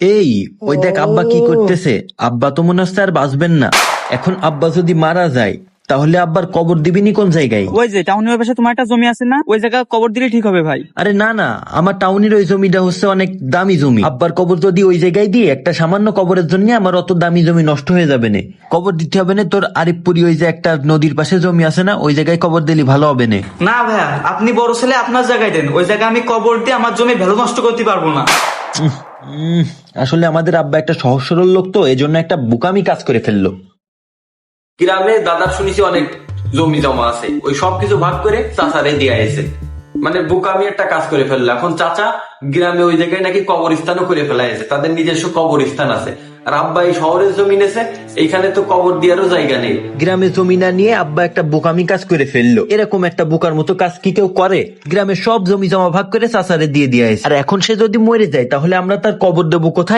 এই, ওই দেখ আব্বা কি করতেছে। আব্বা তো মনে হচ্ছে আর বাঁচবেন না। এখন আব্বা যদি মারা যায় তাহলে আব্বার কবর দিবিনি কোন জায়গায়? ওই যে টাউনের পাশে তোমার একটা জমি আছে না, ওই জায়গা কবর দিলে ঠিক হবে ভাই। আরে না না, আমার টাউনের ওই জমিটা হচ্ছে অনেক দামি জমি। আব্বার কবর যদি ওই জায়গায় দিই, একটা সামান্য কবরের জন্য আমার অত দামি জমি নষ্ট হয়ে যাবে না। কবর দিতে হবে না তোর আরিফপুরি ওই যে একটা নদীর পাশে জমি আছে না, ওই জায়গায় কবর দিলি ভালো হবে না। না ভাইয়া, আপনি বড় ছেলে, আপনার জায়গায় দেন। ওই জায়গায় আমি কবর দিয়ে আমার জমি ভ্যালু নষ্ট করতে পারবো না। আসলে আমাদের আব্বা একটা সহজ সরল লোক, তো এজন্য একটা বোকামি কাজ করে ফেললো। গ্রামে দাদার শুনেছি অনেক জমি জমা আছে, ওই সবকিছু ভাগ করে চাচারে দিয়ে এসে মানে বোকামি একটা কাজ করে ফেললো। এখন চাচা গ্রামে ওই জায়গায় নাকি কবরস্থানও করে ফেলা হয়েছে, তাদের নিজস্ব কবরস্থান আছে। আর আব্বা এই শহরের জমি নেছে, এইখানে তো কবর দেওয়ারও জায়গা নেই। গ্রামে জমি না নিয়ে আব্বা একটা বোকামি কাজ করে ফেললো। এরকম একটা বোকার মতো কাজ কি কেউ করে? গ্রামের সব জমি জমা ভাগ করে চাচারে দিয়ে দিয়ে আসে। আর এখন সে যদি মরে যায় তাহলে আমরা তার কবর দেবো কোথায়?